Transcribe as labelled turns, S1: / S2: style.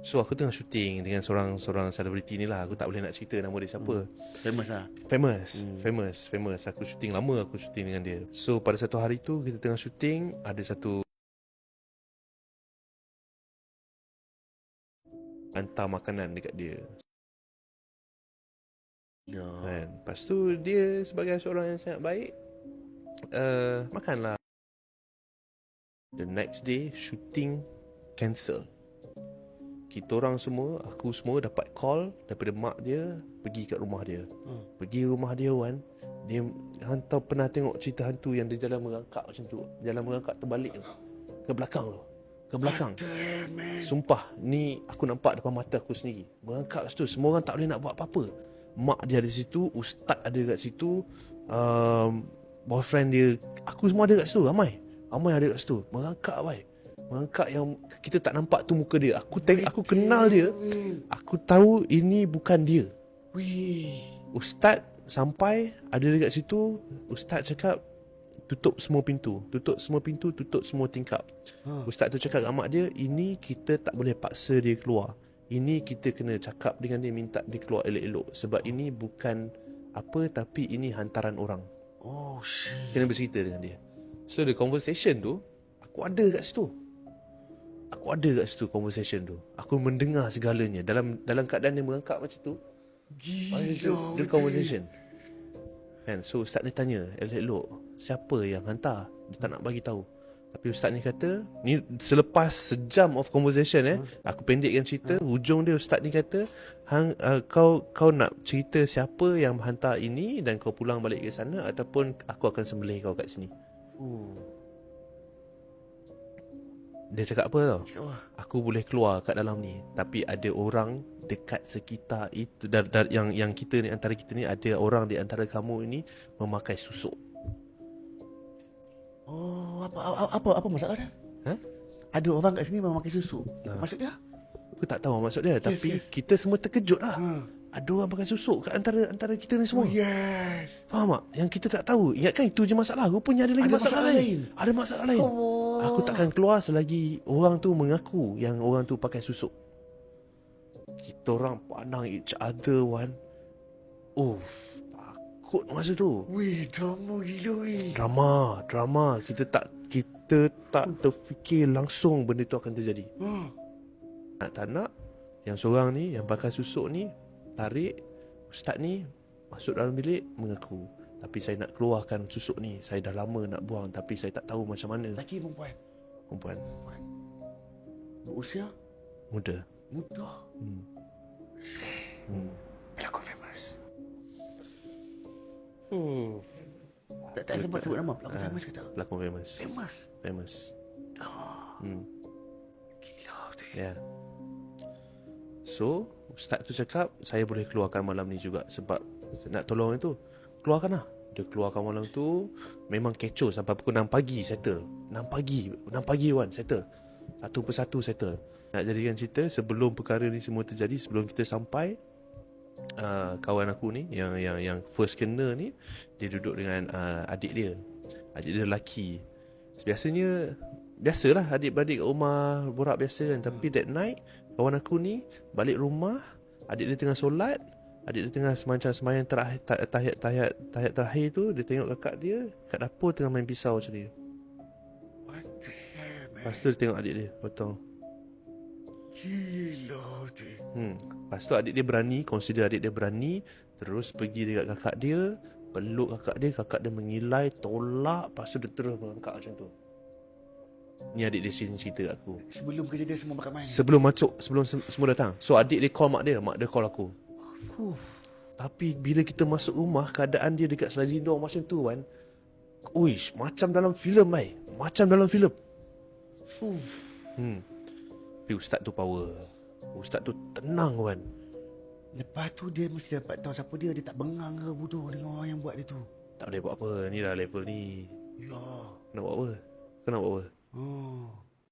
S1: So aku tengah syuting dengan seorang selebriti ni lah. Aku tak boleh nak cerita nama dia siapa.
S2: Famous lah.
S1: Famous. Aku syuting lama, aku syuting dengan dia. So pada satu hari tu kita tengah syuting, ada satu hantar makanan dekat dia. Kan? Lepas tu dia sebagai seorang yang sangat baik, makanlah. The next day shooting cancel. Kita orang semua, aku semua dapat call daripada mak dia pergi kat rumah dia. Pergi rumah dia, Wan. Dia hantar, pernah tengok cerita hantu yang dia jalan merangkak macam tu. Jalan merangkak terbalik tu. Ke belakang tu. Ke belakang. Sumpah, ni aku nampak depan mata aku sendiri. Merangkak situ, semua orang tak boleh nak buat apa-apa. Mak dia ada situ, ustaz ada kat situ, boyfriend dia, aku semua ada kat situ, ramai ada kat situ. Merangkak, baik. Merangkak yang kita tak nampak tu muka dia. Aku kenal dia. Aku tahu ini bukan dia. Ustaz sampai ada dekat situ. Ustaz cakap tutup semua pintu, tutup semua tingkap. Ustaz tu cakap kat mak dia, ini kita tak boleh paksa dia keluar. Ini kita kena cakap dengan dia, minta dia keluar elok-elok. Sebab ini bukan apa, tapi ini hantaran orang.
S2: Oh shit.
S1: Kena bercerita dengan dia. So the conversation tu, aku ada kat situ conversation tu. Aku mendengar segalanya dalam keadaan dia merangkak macam tu. Gila. Dia conversation. Kan? So ustaz ni tanya elok-elok, siapa yang hantar? Dia tak nak bagi tahu. Tapi ustaz ni kata, ni selepas sejam of conversation, aku pendekkan cerita, hujung dia ustaz ni kata, kau nak cerita siapa yang hantar ini dan kau pulang balik ke sana, ataupun aku akan sembelih kau kat sini. Dia cakap apa tau? Aku boleh keluar kat dalam ni, tapi ada orang dekat sekitar itu, yang kita ni, antara kita ni, ada orang di antara kamu ini memakai susuk.
S2: Oh, apa masalah dia? Ada orang kat sini memakai susuk. Maksudnya?
S1: Aku tak tahu maksud dia, tapi kita semua terkejut lah. Ada orang pakai susuk kat antara kita ni semua. Faham tak? Yang kita tak tahu. Ingatkan itu je masalah. Rupanya ada lagi masalah lain. Ada masalah lain. Aku takkan keluar selagi orang tu mengaku yang orang tu pakai susuk. Kita orang pandang each other, Wan. Takut masa tu.
S2: Drama gila
S1: Drama. Kita tak terfikir langsung benda tu akan terjadi. Nak tak nak, yang seorang ni, yang pakai susuk ni, tarik ustaz ni masuk dalam bilik, mengaku, tapi saya nak keluarkan susuk ni, saya dah lama nak buang, tapi saya tak tahu macam mana.
S2: Lelaki perempuan? Berusia?
S1: Muda.
S2: Pelakon famous. Tak sempat sebut nama. Pelakon famous kata?
S1: Pelakon famous.
S2: Gila betul.
S1: Ya. So ustaz tu cakap, saya boleh keluarkan malam ni juga, sebab nak tolong itu, keluarkan lah. Dia keluarkan malam tu. Memang kecoh sampai pukul 6 pagi settle. 6 pagi Wan, settle. Satu persatu settle. Nak jadikan cerita, sebelum perkara ni semua terjadi, sebelum kita sampai, kawan aku ni, yang first kena ni, dia duduk dengan adik dia lelaki. Biasalah adik-beradik kat rumah borak biasa kan. Tapi that night, kawan aku ni balik rumah, adik dia tengah solat, adik dia tengah sembahyang tahiyat terakhir tu. Dia tengok kakak dia kat dapur tengah main pisau macam dia.
S2: What the hell, man?
S1: Lepas tu dia tengok adik dia potong.
S2: Gila betul.
S1: Lepas tu adik dia berani terus pergi dekat kakak dia, peluk kakak dia mengilai, tolak. Lepas tu dia terus merangkak macam tu. Ni adik dia cerita kat aku.
S2: Sebelum kejadian semua makan main.
S1: Sebelum semua datang. So adik dia call mak dia call aku. Tapi bila kita masuk rumah, keadaan dia dekat sliding door macam tu kan. Uish, macam dalam filem Tapi ustaz tu power. Ustaz tu tenang kan.
S2: Lepas tu dia mesti dapat tahu siapa dia. Dia tak bengang ke bodoh dengan orang yang buat dia tu.
S1: Tak boleh buat apa. Ni dah level ni.
S2: Ya.
S1: Nak buat apa? Kau nak buat apa?